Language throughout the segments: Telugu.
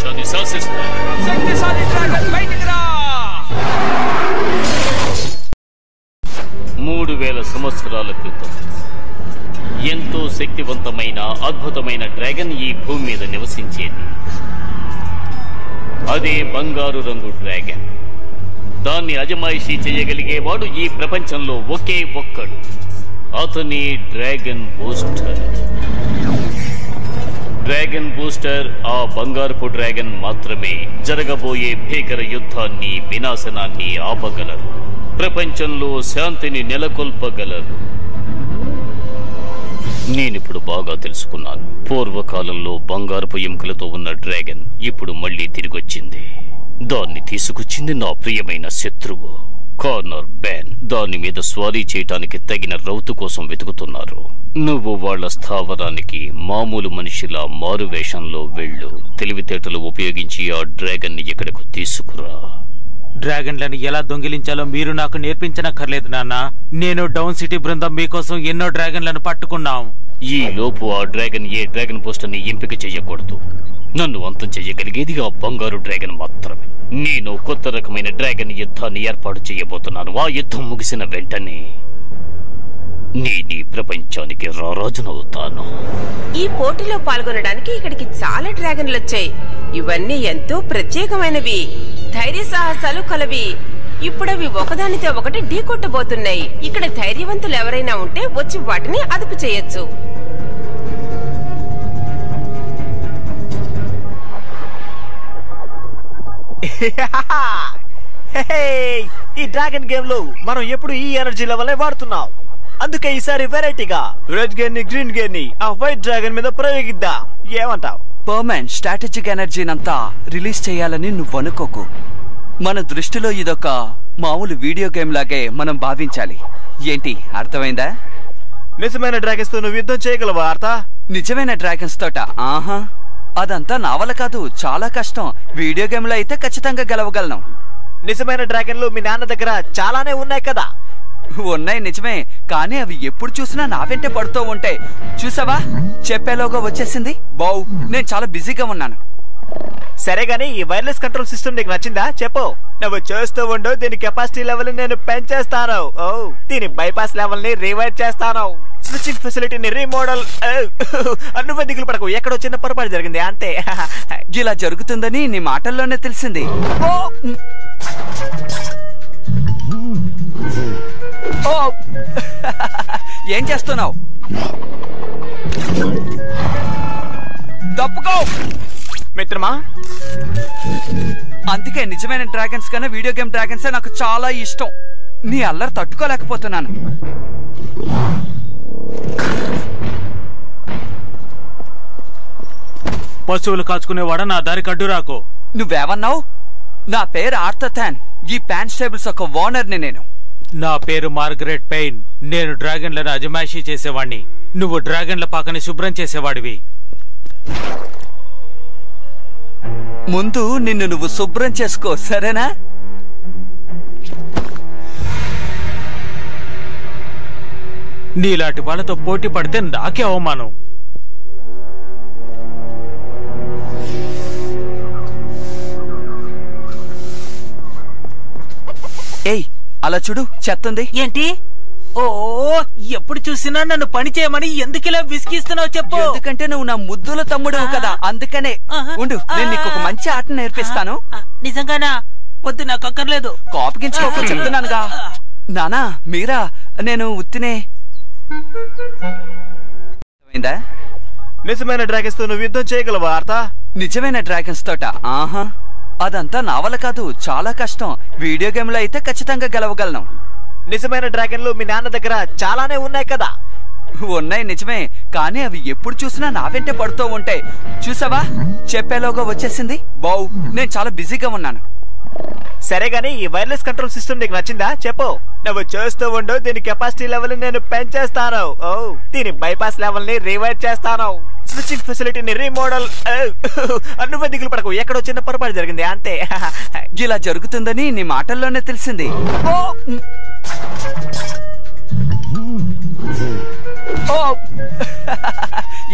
ప్రపంచాన్ని శాసిస్తాను. శక్తిశాలి డ్రాగన్ బయటికి రా! 3000 సంవత్సరాల క్రితం ఎంతో శక్తివంతమైన అద్భుతమైన డ్రాగన్ ఈ భూమి మీద నివసించేది. అదే బంగారు రంగు డ్రాగన్. దాన్ని అజమాయిషీ చేయగలిగేవాడు ఈ ప్రపంచంలో ఒకే ఒక్కడు. అతని డ్రాగన్ బూస్టర్. డ్రాగన్ బూస్టర్ ఆ బంగారపు డ్రాగన్ మాత్రమే జరగబోయే భీకర యుద్ధాన్ని, వినాశనాన్ని ఆపగలరు. ప్రపంచంలో శాంతిని నెలకొల్పగలరు. నేనిప్పుడు బాగా తెలుసుకున్నాను. పూర్వకాలంలో బంగారపు ఎముకలతో ఉన్న డ్రాగన్ ఇప్పుడు మళ్లీ తిరిగొచ్చింది. దాన్ని తీసుకొచ్చింది నా ప్రియమైన శత్రువు కార్నర్ బ్యాన్. దాని మీద స్వారీ చేయటానికి తగిన రౌతు కోసం వెతుకుతున్నారు. నువ్వు వాళ్ల స్థావరానికి మామూలు మనిషిలా మారువేషంలో వెళ్ళు. తెలివితేటలు ఉపయోగించి ఆ డ్రాగన్ ని ఇక్కడకు తీసుకురా. డ్రాగన్లను ఎలా దొంగిలించాలో మీరు నాకు నేర్పించనక్కర్లేదు నాన్న. నేను డౌన్ సిటీ బృందం మీకోసం ఎన్నో డ్రాగన్లను పట్టుకున్నాం. ఈ లోపు ఆ డ్రాగన్ ఏ డ్రాగన్ పోస్టర్ ని ఎంపిక చెయ్యకూడదు. నన్ను అంతం చెయ్యగలిగేది ఆ బంగారు డ్రాగన్ మాత్రమే. నేను కొత్త రకమైన డ్రాగన్ యుద్ధాన్ని ఏర్పాటు చేయబోతున్నాను. ఆ యుద్ధం ముగిసిన వెంటనే నేను ఈ ప్రపంచానికి రారాజునవుతాను. ఈ పోటీలో పాల్గొనడానికి ఇక్కడికి చాలా డ్రాగన్లు వచ్చాయి. ఇవన్నీ ఎంతో ప్రత్యేకమైనవి, ధైర్య సాహసాలు కలవి. ఇప్పుడవి ఒకదానితో ఒకటి ఢీకొట్టబోతున్నాయి. ఇక్కడ ధైర్యవంతులు ఎవరైనా ఉంటే వచ్చి వాటిని అదుపు చేయొచ్చు. ఈ డ్రాగన్ గేమ్ లో మనం ఎప్పుడు ఈ ఎనర్జీ లెవెల్ వాడుతున్నాం. అందుకే ఈసారి వెరైటీగా రెడ్ గేర్ ని, గ్రీన్ గేర్ ని ఆ వైట్ డ్రాగన్ మీద ప్రయోగిద్దాం. ఏమంటావ్? పర్మనెంట్ స్ట్రాటజిక్ ఎనర్జీనంతా రిలీజ్ చేయాలని నువ్వు అనుకోకు. మన దృష్టిలో ఇదొక మామూలు వీడియో గేమ్ లాగే మనం భావించాలి. ఏంటి అర్థమైందా? నిజమైన డ్రాగన్స్ తో నువ్వు యుద్ధం చేయగలవా ఆర్తా? నిజమైన డ్రాగన్స్ తోట? ఆహా, అదంతా నా వల్ల కాదు, చాలా కష్టం. వీడియో గేమ్ లో అయితే ఖచ్చితంగా గెలవగలను. నిజమైన డ్రాగన్లు మీ నాన్న దగ్గర చాలానే ఉన్నాయి కదా? ఉన్నాయి నిజమే, కానీ అవి ఎప్పుడు చూసినా నా వెంటే పడుతూ ఉంటాయి. చూసావా, చెప్పేలోగా వచ్చేసింది. బావ్, నేను చాలా బిజీగా ఉన్నాను. సరే గానీ ఈ వైర్లెస్ కంట్రోల్ సిస్టమ్ నీకు నచ్చిందా? చెప్పు. నువ్వు చేస్తూ ఉండు. దీని కెపాసిటీ లెవెల్ నేను పెంచేస్తాను. దీని బైపాస్ లెవెల్ ని రివైడ్ చేస్తాను. స్విచ్చింగ్ ఫెసిలిటీని రీమోడల్. నువ్వే దిగులు పడకు, ఎక్కడో చిన్న పొరపాటు జరిగింది అంతే. ఇలా జరుగుతుందని నీ మాటల్లోనే తెలిసింది. ఏం చేస్తున్నావు? తప్పుకో మిత్రమా. అందుకే నిజమైన డ్రాగన్స్ కన్నా వీడియో గేమ్ డ్రాగన్సే నాకు చాలా ఇష్టం. నీ అల్లరి తట్టుకోలేకపోతున్నాను. పశువులు కాచుకునేవాడ నా దారి కడ్డు రాకు. నువ్వేమన్నావు? నా పేరు ఆర్థర్. ఈ ప్యాన్ స్టేబుల్స్ ఒక ఓనర్ని నేను. నా పేరు మార్గరెట్ పెయిన్. నేను డ్రాగన్లను అజమాయిషీ చేసేవాణ్ణి. నువ్వు డ్రాగన్ల పాకని శుభ్రం చేసేవాడివి. ముందు నిన్ను నువ్వు శుభ్రం చేసుకో, సరేనా? నీలాంటి వాళ్ళతో పోటీ పడితే నాకే అవమానం. ఏయ్, అలా చూడు, చెత్తుంది. ఏంటి? ఓ, ఎప్పుడు చూసినా నన్ను పని చేయమని ఎందుకిలా విసిగిస్తున్నావు చెప్పు. ఎందుకంటే నువ్వు నా ముద్దుల తమ్ముడు కదా, అందుకనే. ఉండు, నేను నీకు ఒక మంచి ఆట నేర్పిస్తాను. నిజంగానా? వద్దు, నాకు అక్కర్లేదు. కోపగించుకోక చెప్తున్నానుగా. నానా, మీరా, నేను ఉత్తినే. నిజమైన డ్రాగన్స్ తో నువ్వు యుద్ధం చేయగలవా ఆర్తా? నిజమైన డ్రాగన్స్ తోట? ఆహా, అదంతా నా వల్ల కాదు, చాలా కష్టం. వీడియో గేమ్ లో అయితే ఖచ్చితంగా గెలవగలను. నిజమైన డ్రాగన్లు మీ నాన్న దగ్గర చాలానే ఉన్నాయి కదా? ఉన్నాయి నిజమే, కానీ అవి ఎప్పుడు చూసినా నా వెంటే పడుతూ ఉంటాయి. చూసావా, చెప్పేలోగా వచ్చేసింది. బావ్, నేను చాలా బిజీగా ఉన్నాను. సరే గానీ ఈ వైర్లెస్ కంట్రోల్ సిస్టమ్ నీకు నచ్చిందా? చెప్పు. నువ్వు చేస్తూ ఉండు. దీని కెపాసిటీ లెవెల్ నేను పెంచేస్తాను. దీని బైపాస్ లెవెల్ ని రివైడ్ చేస్తాను. స్విచ్చింగ్ ఫెసిలిటీని రీమోడల్. నువ్వే దిగులు పడకు, ఎక్కడో చిన్న పొరపాటు జరిగింది అంతే. ఇలా జరుగుతుందని నీ మాటల్లోనే తెలిసింది.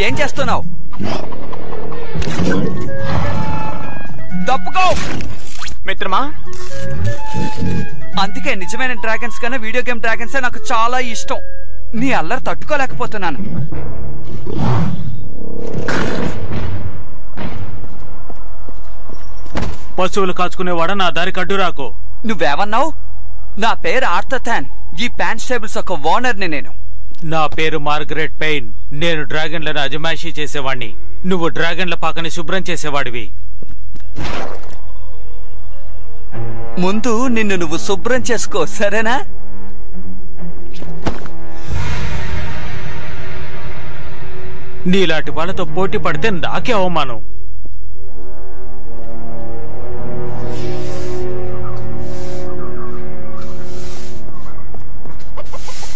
ఏం చేస్తున్నావు? తప్పుకో. మిత్రమా, అందుకే నిజమైన డ్రాగన్స్ కన్నా వీడియో గేమ్ డ్రాగన్సే నాకు చాలా ఇష్టం. నీ అల్లరి తట్టుకోలేకపోతున్నాను. పశువులు కాచుకునేవాడ నా దారికి అడ్డు రాకు. నువ్వేమన్నావు? నా పేరు ఆర్థర్. ఈ ప్యాన్ స్టేబుల్స్ ఒక ఓనర్ని నేను. నా పేరు మార్గరెట్ పెయిన్. నేను డ్రాగన్లను అజమాయిషీ చేసేవాణ్ణి. నువ్వు డ్రాగన్ల పాకని శుభ్రం చేసేవాడివి. ముందు నిన్ను నువ్వు శుభ్రం చేసుకో, సరేనా? నీలాంటి వాళ్ళతో పోటీ పడితే నాకే అవమానం.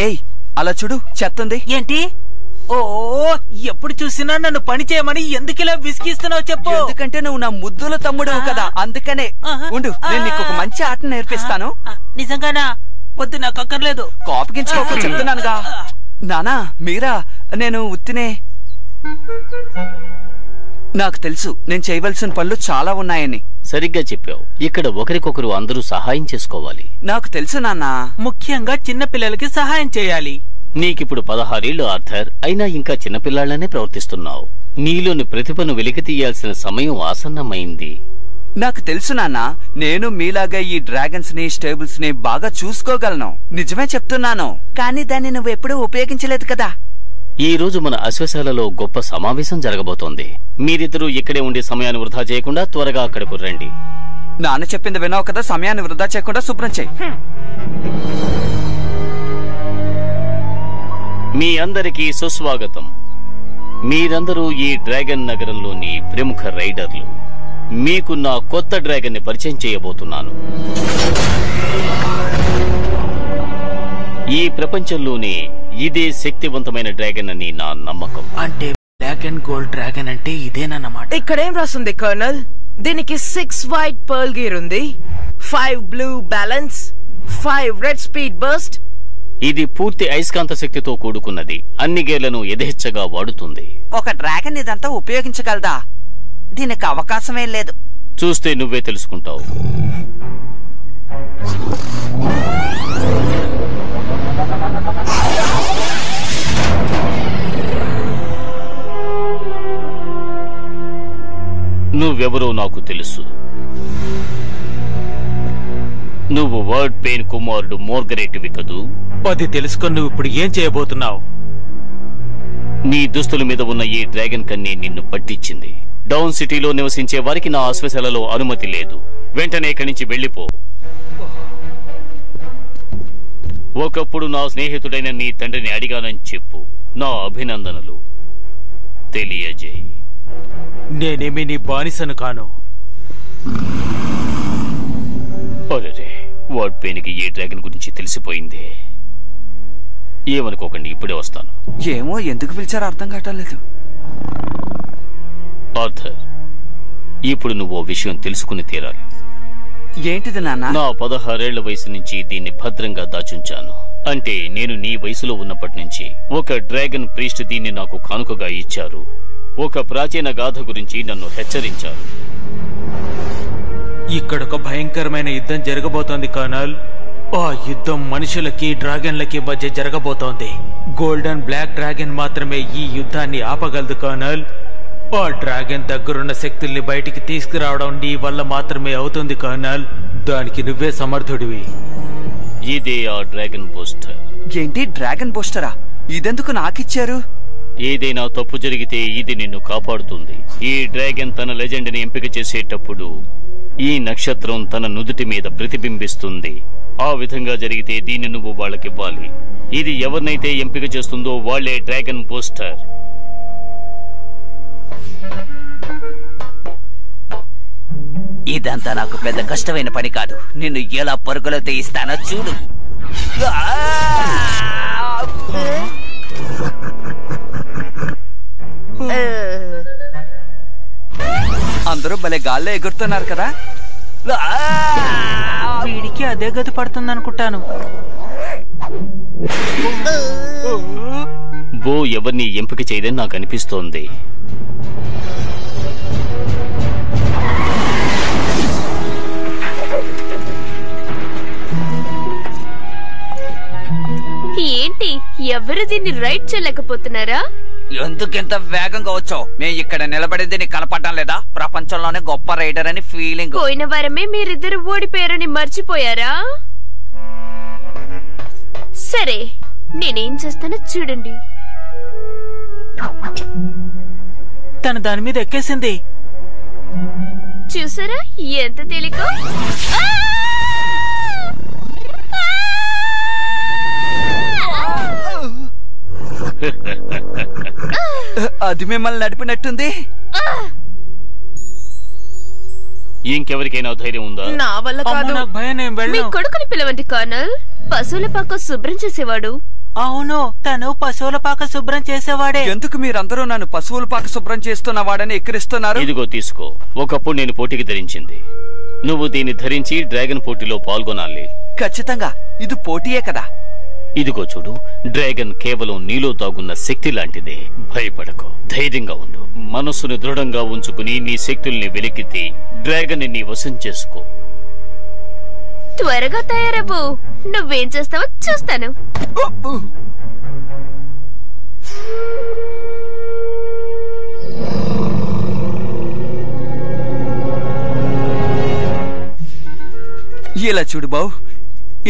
ఏయ్, అలా చూడు, చెత్తుంది. ఏంటి? ఓ, ఎప్పుడు చూసినా నన్ను పని చేయమని ఎందుకిలా విసిగిస్తున్నావు చెప్పు. ఎందుకంటే నువ్వు నా ముద్దుల తమ్ముడు కదా, అందుకనే. ఉండు, నేను నీకు ఒక మంచి ఆట నేర్పిస్తాను. నిజంగానా? వద్దు, నాకు అక్కర్లేదు. కోపగించుకోక చెప్తున్నానుగా. నానా, మీరా, నేను ఉత్తినే. నాకు తెలుసు నేను చేయవలసిన పనులు చాలా ఉన్నాయని. సరిగ్గా చెప్పావు. ఇక్కడ ఒకరికొకరు అందరూ సహాయం చేసుకోవాలి. నాకు తెలుసు నాన్నా. ముఖ్యంగా చిన్న పిల్లలకి సహాయం చేయాలి. నీకిప్పుడు 16 ఏళ్లు ఆర్థర్, అయినా ఇంకా చిన్నపిల్లాళ్లనే ప్రవర్తిస్తున్నావు. నీలోని ప్రతిభను వెలికి తీయాల్సిన సమయం ఆసన్నమైంది. నాకు తెలుసు నాన్నా, నేను మీలాగా ఈ డ్రాగన్స్ ని స్టేబుల్స్ ని బాగా చూసుకోగలను. నిజమే చెప్తున్నాను. కానీ దాన్ని నువ్వెప్పుడూ ఉపయోగించలేదు కదా. ఈ రోజు మన అశ్వశాలలో గొప్ప సమావేశం జరగబోతోంది. మీరిద్దరూ ఇక్కడే ఉండే సమయాన్ని వృధా చేయకుండా త్వరగా అక్కడకు రండి. నాన్న చెప్పింది విన్నావు కదా, సమయాన్ని వృధా చేయకుండా శుభ్రం చేయి. మీ అందరికీ సుస్వాగతం. మీరందరూ ఈ డ్రాగన్ నగరంలోని ప్రముఖ రైడర్లు. మీకు నా కొత్త డ్రాగన్ ని పరిచయం చేయబోతున్నాను. ఈ ప్రపంచంలోనే ఇదే శక్తివంతమైన డ్రాగన్ అని నా నమ్మకం. అంటే బ్లాక్ అండ్ గోల్డ్ డ్రాగన్ అంటే ఇదేనన్నమాట. ఇక్కడేం రాస్తుంది కర్నల్? దీనికి 6 వైట్ పర్ల్ గేర్ ఉంది, 5 blue balance, 5 red speed burst. ఇది పూర్తి అయస్కాంత శక్తితో కూడుకున్నది. అన్ని గేర్లను యథేచ్ఛగా వాడుతుంది. ఒక డ్రాగన్ ఇదంతా ఉపయోగించగలదా? దీనికి అవకాశమే లేదు. చూస్తే నువ్వే తెలుసుకుంటావు. నువ్వెవరో నాకు తెలుసు. నువ్వు వర్డ్ పెయిన్ కుమారుడు మోర్గరేటివి కదూ? అది తెలుసుకొని నువ్వు ఇప్పుడు ఏం చేయబోతున్నావు? నీ దుస్తుల మీద ఉన్న ఈ డ్రాగన్ కన్నే నిన్ను పట్టించింది. డౌన్ సిటీలో నివసించే వారికి నా అశ్వశాలలో అనుమతి లేదు. వెంటనే ఇక్కడి నుంచి వెళ్ళిపో. ఒకప్పుడు నా స్నేహితుడైన నీ తండ్రిని అడిగానని చెప్పు. నా అభినందనలు తెలియజేయి. నేనేమి నీ బానిసను కాను. అరే, వర్డ్ పెయిన్కి ఈ డ్రాగన్ గురించి తెలిసిపోయింది. ఏమనుకోకండి, ఇప్పుడే వస్తాను. ఏమో, ఎందుకు పిలిచారో అర్థం కావట్లేదు. ఆర్థర్, ఇప్పుడు నువ్వు ఓ విషయం తెలుసుకుని తీరాలి. ఏంటిది నాన్న? నా 16 ఏళ్ల వయసు నుంచి దీన్ని భద్రంగా దాచుంచాను. అంటే నేను నీ వయసులో ఉన్నప్పటి నుంచి ఒక డ్రాగన్ ప్రీస్ట్ దీన్ని నాకు కానుకగా ఇచ్చారు. ఒక ప్రాచీన గాథ గురించి నన్ను హెచ్చరించారు. ఇక్కడొక భయంకరమైన యుద్ధం జరగబోతోంది కర్నల్. ఆ యుద్ధం మనుషులకి డ్రాగన్లకి మధ్య జరగబోతోంది. గోల్డెన్ బ్లాక్ డ్రాగన్ మాత్రమే ఈ యుద్ధాన్ని ఆపగలదు కర్నల్. ఆ డ్రాగన్ దగ్గరున్న శక్తుల్ని బయటికి తీసుకురావడం నీ వల్ల మాత్రమే అవుతుంది కర్నల్. దానికి నువ్వే సమర్థుడివి. ఇదే ఆ డ్రాగన్ బూస్టర్. ఏంటి, డ్రాగన్ బూస్టరా? ఇదెందుకు నాకిచ్చారు? ఏదైనా తప్పు జరిగితే ఇది నిన్ను కాపాడుతుంది. ఈ డ్రాగన్ తన లెజెండ్ ని ఎంపిక చేసేటప్పుడు ఈ నక్షత్రం తన నుదుటి మీద ప్రతిబింబిస్తుంది. ఆ విధంగా జరిగితే దీన్ని నువ్వు వాళ్ళకివ్వాలి. ఇది ఎవరినైతే ఎంపిక చేస్తుందో వాళ్లే డ్రాగన్ బూస్టర్. ఇదంతా నాకు పెద్ద కష్టమైన పని కాదు. నిన్ను ఎలా పరుగులో తీయిస్తానో చూడు. అందరూ భలే గాల్లో ఎగురుతున్నారు కదా. వీడికి అదే గతి పడుతుంది అనుకుంటాను. బో ఎవరిని ఎంపిక చేయదని నాకు అనిపిస్తోంది. ఎవరు దీన్ని రైడ్ చేయలేకపోతున్నారా? ఎందుకింత వేగంగా వచ్చావు? మేము ఇక్కడ నిలబడింది నీకు కనపడడం లేదా? ప్రపంచంలోనే గొప్ప రైడర్ అని ఫీలింగ్. పోయిన వారమే మీరిద్దరు ఓడిపోయారని మర్చిపోయారా? సరే, నేనేం చేస్తానో చూడండి. తను దాని మీద ఎక్కేసింది. చూసారా ఎంత తేలిక? అది మిమ్మల్ని నడిపినట్టుంది. ఇంకెవరికైనా ధైర్యం ఉందా? నా వల్ల అమ్మో, కాదు. నాకు భయం, నేను మీ వెళ్ళను. కొడుకుని పిలవండి కర్నల్. పశువుల పాక శుభ్రం చేసేవాడు. అవును, తను పశువుల పాక శుభ్రం చేసేవాడే. ఎందుకు మీరందరూ నన్ను పశువుల పాక శుభ్రం చేస్తున్న వాడని ఎక్కిరిస్తున్నారు? ఇదిగో తీసుకో. ఒకప్పుడు నేను పోటీకి ధరించింది. నువ్వు దీన్ని ధరించి డ్రాగన్ పోటీలో పాల్గొనాలి. ఖచ్చితంగా, ఇది పోటీయే కదా. ఇదిగో చూడు, డ్రాగన్ కేవలం నీలో దాగున్న శక్తి లాంటిదే. భయపడకు, ధైర్యంగా ఉండు. మనసుని దృఢంగా ఉంచుకుని నీ శక్తుల్ని వెలికితి డ్రాగన్ ని వశం చేసుకో. త్వరగా తయారవ్వు. నువ్వేం చేస్తావో చూస్తాను. ఇలా చూడు బావు,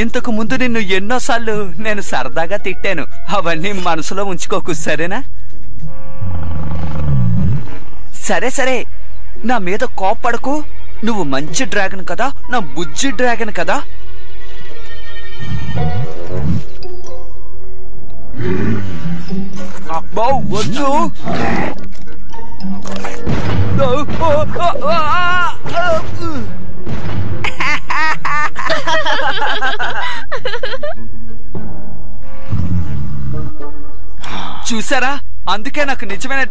ఇంతకు ముందు నిన్ను ఎన్నోసార్లు నేను సరదాగా తిట్టాను. అవన్నీ మనసులో ఉంచుకోకు, సరేనా? సరే సరే, నా మీద కోప్పడకు. నువ్వు మంచి డ్రాగన్ కదా, నా బుజ్జి డ్రాగన్ కదా. అబ్బో, వద్దు. చూసారా, అందుకే నాకు నిజమైన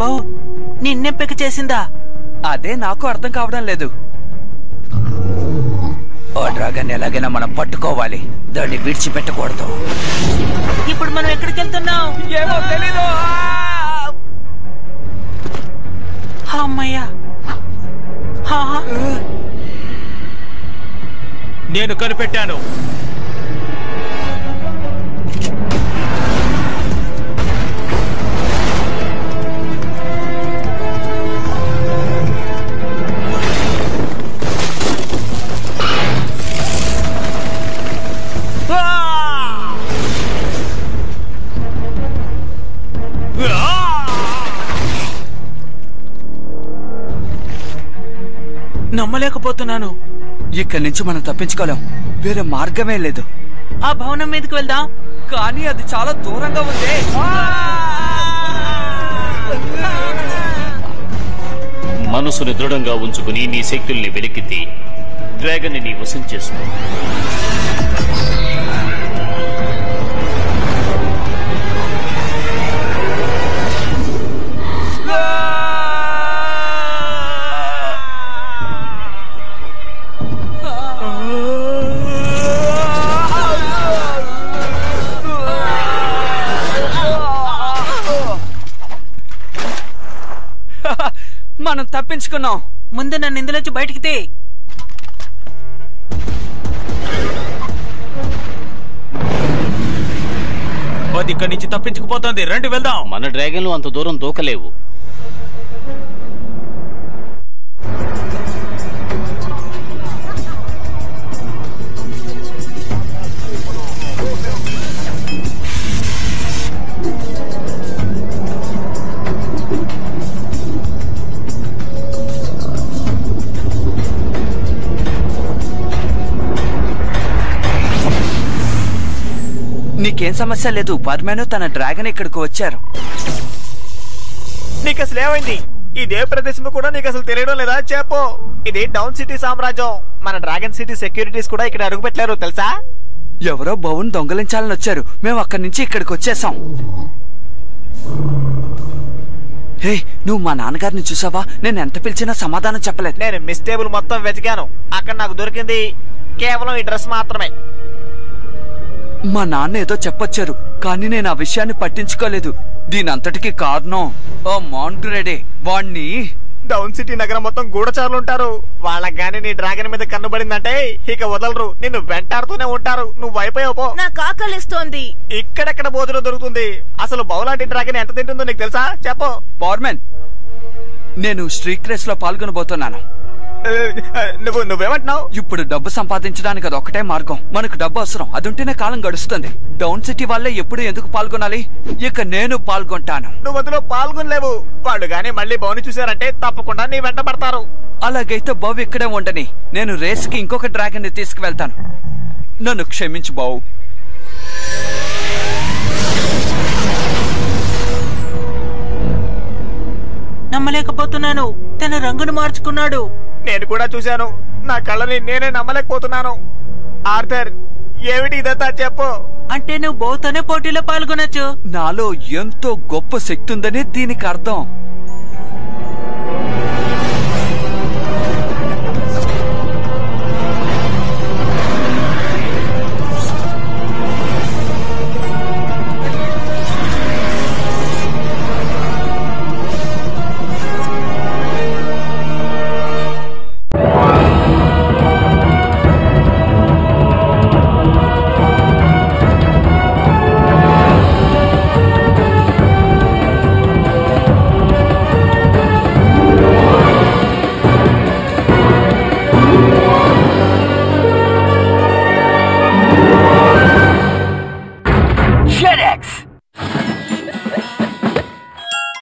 బావు నిన్నెంపిక చేసిందా? అదే నాకు అర్థం కావడం లేదు. ఆ డ్రాగన్ ఎలాగైనా మనం పట్టుకోవాలి, దాన్ని విడిచిపెట్టకూడదు. ఇప్పుడు మనం ఎక్కడికి వెళ్తున్నాం? ఏమో తెలీదు. అమ్మయ్యా, నేను కనిపెట్టాను. నమ్మలేకపోతున్నాను. ఇక్కడి నుంచి మనం తప్పించుకోలేం, వేరే మార్గమే లేదు. ఆ భవనం మీదకి వెళ్దాం. కానీ అది చాలా దూరంగా ఉంది. మనసుని దృఢంగా ఉంచుకుని నీ శక్తుల్ని వెలికితే డ్రాగన్ ని వశం చేసుకో. మనం తప్పించుకున్నాం. ముందు నన్ను ఇందులోంచి బయటికి తీ. అది ఇక్కడి నుంచి తప్పించుకుపోతుంది. రండి వెళ్దాం. మన డ్రాగన్లు అంత దూరం దూకలేవు. నీకేం సమస్య లేదు. బర్మెన్ తన డ్రాగన్ ఇక్కడికి వచ్చారు. నీకు అసలు ఏమైంది? ఇదే ప్రదేశం కూడా నీకు అసలు తెలియడం లేదా? చెప్పు. ఇది డౌన్ సిటీ సామ్రాజ్యం. మన డ్రాగన్ సిటీ సెక్యూరిటీస్ కూడా ఇక్కడ అడుగుపెట్టారు తెలుసా? ఎవరో బౌన్ దొంగలించాలని వచ్చారు. మేము అక్కడి నుంచి ఇక్కడికి వచ్చేసాం. హే, నువ్వు మా నాన్నగారిని చూసావా? నేను ఎంత పిలిచినా సమాధానం చెప్పలేదు. నేను మిస్ టేబుల్ మొత్తం వెతికాను. అక్కడ నాకు దొరికింది కేవలం ఈ డ్రెస్ మాత్రమే. మా నాన్న ఏదో చెప్పొచ్చారు, కానీ నేను ఆ విషయాన్ని పట్టించుకోలేదు. దీనంతటికి కారణం ఓ మాంట్రెడే. వాణ్ణి డౌన్ సిటీ నగరం మొత్తం గూఢచారులు ఉంటారు. వాళ్ళకి గానీ నీ డ్రాగన్ మీద కన్నుబడిందంటే ఇక వదలరు, నిన్ను వెంటాడుతూనే ఉంటారు. నువ్వు అయిపోయావు. నాకు ఆకలిస్తోంది. ఇక్కడెక్కడ భోజనం దొరుకుతుంది? అసలు బౌలాంటి డ్రాగన్ ఎంత తింటుందో నీకు తెలుసా? చెప్పు. పవర్మెన్, నేను స్ట్రీట్ రేస్ లో పాల్గొనబోతున్నాను. నువ్వేమంటున్నావు? ఇప్పుడు డబ్బు సంపాదించడానికి అది ఒకటే మార్గం. మనకు డబ్బు అవసరం, అది ఉంటేనే కాలం గడుస్తుంది. డౌన్ సిటీ వాళ్ళే ఎప్పుడు ఎందుకు పాల్గొనాలి? ఇక నేను పాల్గొంటాను. నువ్వు అందులో పాల్గొనలేవు. వాళ్ళు గానీ మళ్ళీ బౌని చూశారంటే తప్పకుండా నీ వెంట పడతారు. అలాగైతే బావు ఇక్కడే ఉండని. నేను రేస్ కి ఇంకొక డ్రాగన్ ని తీసుకువెళ్తాను. నన్ను క్షమించు బావు. నమ్మలేకపోతున్నాను. తన రంగును మార్చుకున్నాడు. నేను కూడా చూశాను. నా కళ్ళని నేనే నమ్మలేకపోతున్నాను. ఆర్థర్, ఏమిటి ఇదంతా? చెప్పు. అంటే నువ్వు బౌతోనే పోటీలో పాల్గొనొచ్చు. నాలో ఎంతో గొప్ప శక్తి ఉందనే దీనికి అర్థం.